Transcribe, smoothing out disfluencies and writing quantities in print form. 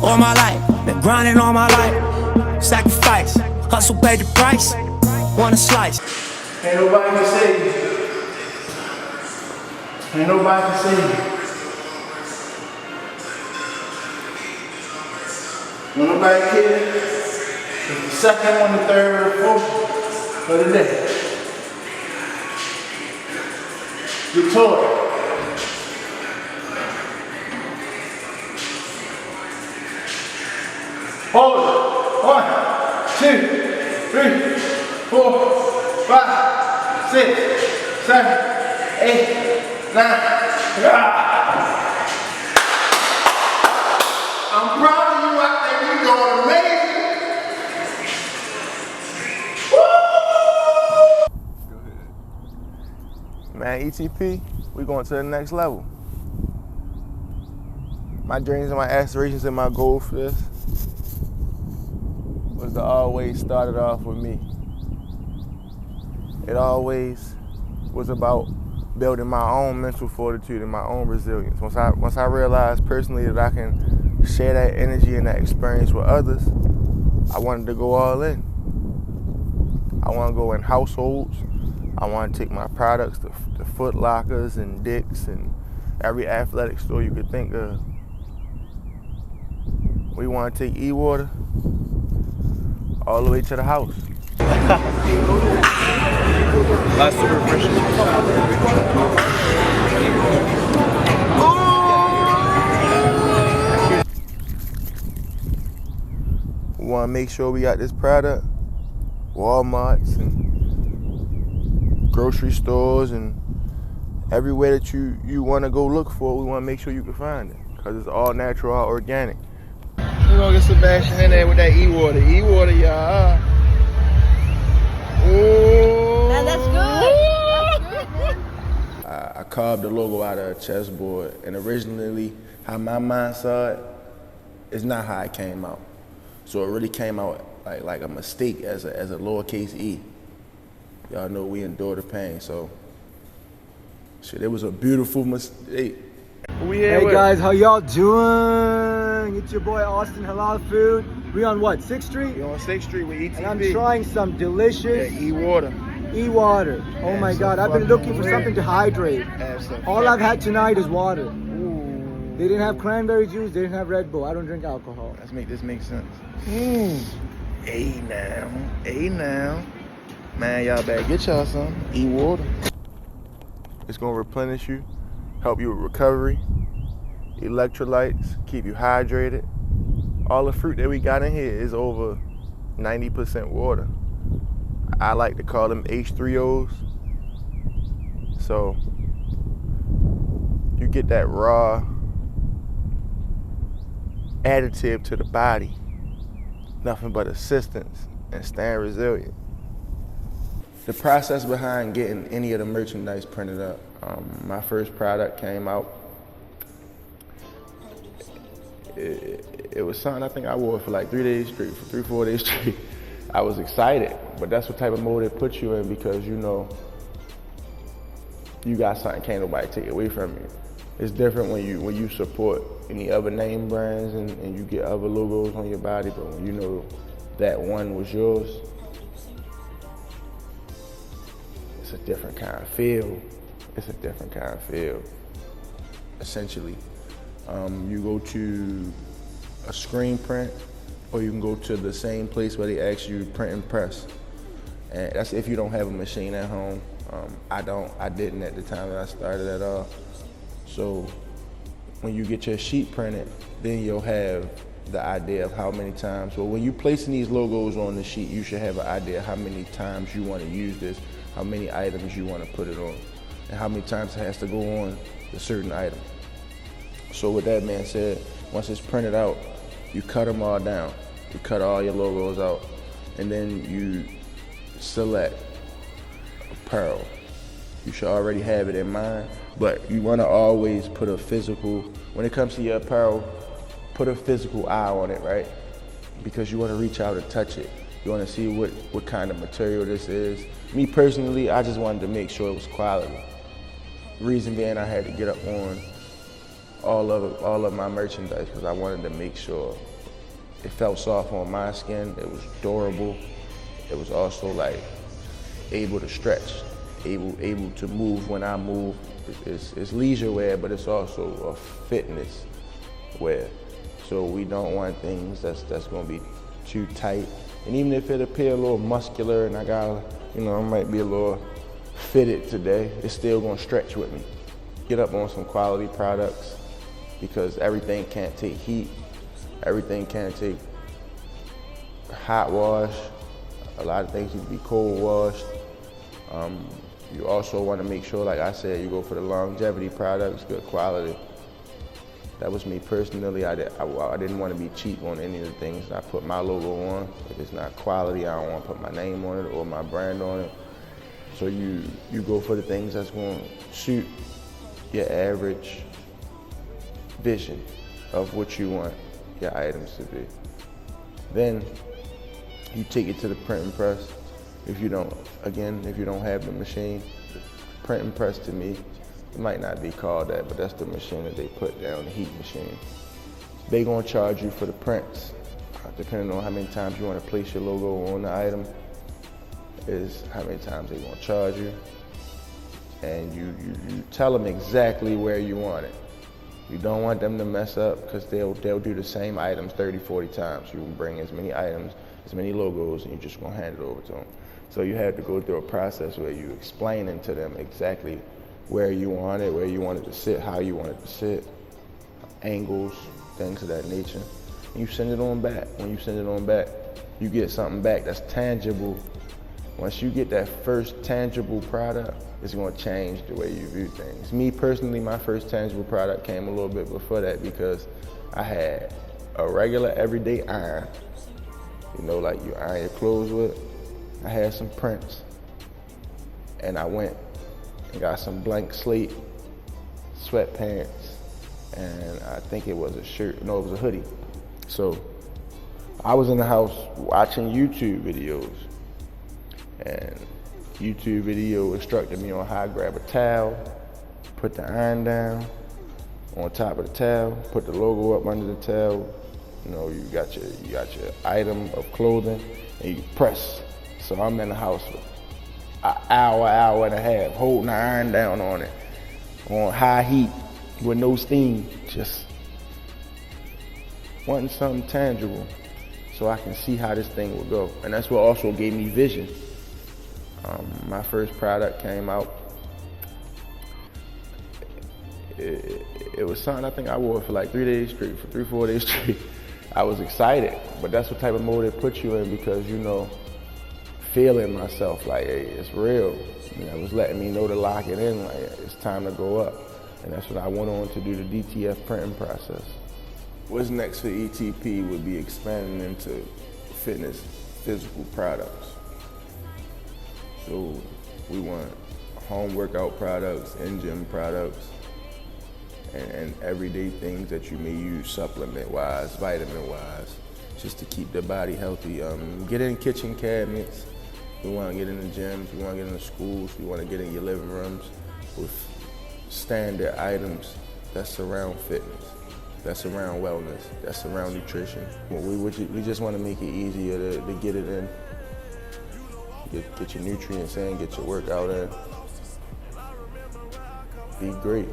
all my life, been grinding all my life. Sacrifice, hustle paid the price, want a slice. Ain't nobody can save you. Ain't nobody can save you. When nobody cares, it's the second one, the third, or the fourth of the day. Get to it. Hold it. 1, 2, 3, 4, 5, 6, 7, 8, 9. I'm proud of you out there. You're doing amazing. Woo! Man, ETP, we going to the next level. My dreams and my aspirations and my goal for this was to always start it off with me. It always was about building my own mental fortitude and my own resilience. Once I realized personally that I can share that energy and that experience with others, I wanted to go all in. I want to go in households. I want to take my products to Foot Lockers and Dick's and every athletic store you could think of. We want to take E-Water all the way to the house. That's super refreshing. We want to make sure we got this product, Walmarts and grocery stores and everywhere that you want to go look for, we want to make sure you can find it because it's all natural, all organic. We're going to get Sebastian in there with that E-Water. E-Water, y'all. Man, that's good. That's good, man. I carved the logo out of a chessboard, and originally, how my mind saw it is not how it came out. So it really came out like a mistake as a lowercase e. Y'all know we endure the pain, so shit, it was a beautiful mistake. Hey guys, how y'all doing? It's your boy Austin Halal Food. We on what, 6th Street? We on 6th Street with ETP. And I'm trying some delicious E-Water. E-Water. Oh my God, I've been looking for something to hydrate. All I've had tonight is water. They didn't have cranberry juice, they didn't have Red Bull. I don't drink alcohol. Let's make this make sense. Hey now. Man, y'all better get y'all some E-Water. It's gonna replenish you, help you with recovery, electrolytes, keep you hydrated. All the fruit that we got in here is over 90% water. I like to call them H3Os. So you get that raw additive to the body. Nothing but assistance and staying resilient. The process behind getting any of the merchandise printed up. My first product came out. It was something I think I wore for like 3 days straight, for 3-4 days straight. I was excited, but that's what type of mode it puts you in because you know you got something can't nobody take away from you. It's different when you support any other name brands and you get other logos on your body, but when you know that one was yours, it's a different kind of feel. It's a different kind of feel. Essentially, you go to a screen print, or you can go to the same place where they ask you to print and press. And that's if you don't have a machine at home. I didn't at the time that I started at all. So when you get your sheet printed, then you'll have the idea of how many times, well, when you're placing these logos on the sheet, you should have an idea how many times you want to use this, how many items you want to put it on, and how many times it has to go on a certain item. So with that being said, once it's printed out, you cut them all down. You cut all your logos out, and then you select apparel. You should already have it in mind, but you want to always put a physical, when it comes to your apparel, put a physical eye on it, right? Because you want to reach out and touch it. You want to see what kind of material this is. Me personally, I just wanted to make sure it was quality. Reason being, I had to get up on all of my merchandise because I wanted to make sure It felt soft on my skin. It was durable. It was also like able to stretch, able to move when I move. It's leisure wear, but it's also a fitness wear. So we don't want things that's gonna be too tight. And even if it appear a little muscular and I got, I might be a little fitted today, it's still gonna stretch with me. Get up on some quality products because everything can't take heat. Everything can't take hot wash. A lot of things need to be cold washed. You also want to make sure, like I said, you go for the longevity products, good quality. That was me personally. I didn't want to be cheap on any of the things I put my logo on. If it's not quality, I don't want to put my name on it or my brand on it. So you go for the things that's going to suit your average vision of what you want your items to be. Then you take it to the print and press. If you don't have the machine, print and press to me, it might not be called that, but that's the machine that they put down, the heat machine. They gonna charge you for the prints, depending on how many times you wanna place your logo on the item, is how many times they gonna charge you. And you tell them exactly where you want it. You don't want them to mess up because they'll do the same items 30, 40 times. You can bring as many items, as many logos, and you're just gonna hand it over to them. So you have to go through a process where you explaining to them exactly where you want it to sit, how you want it to sit, angles, things of that nature. And you send it on back. When you send it on back, you get something back that's tangible. Once you get that first tangible product, it's gonna change the way you view things. Me personally, my first tangible product came a little bit before that because I had a regular everyday iron, like you iron your clothes with. I had some prints, and I went and got some blank slate sweatpants, and I think it was a shirt. No, it was a hoodie. So I was in the house watching YouTube videos, and YouTube video instructed me on how to grab a towel, put the iron down on top of the towel, put the logo up under the towel. You got your item of clothing, and you press. So I'm in the house for an hour and a half, holding the iron down on it, on high heat, with no steam, just wanting something tangible so I can see how this thing will go. And that's what also gave me vision. My first product came out. It was something I think I wore for like 3 days straight, for 3-4 days straight. I was excited, but that's what type of mode it puts you in because, feeling myself like, hey, it's real. It was letting me know to lock it in, like it's time to go up. And that's what I went on to do, the DTF printing process. What's next for ETP would be expanding into fitness, physical products. So we want home workout products, in-gym products, and everyday things that you may use supplement-wise, vitamin-wise, just to keep the body healthy. Get in kitchen cabinets. We want to get in the gyms, we want to get in the schools, we want to get in your living rooms with standard items that surround fitness, that surround wellness, that surround nutrition. We just want to make it easier to get it in, get your nutrients in, get your workout in. Be great.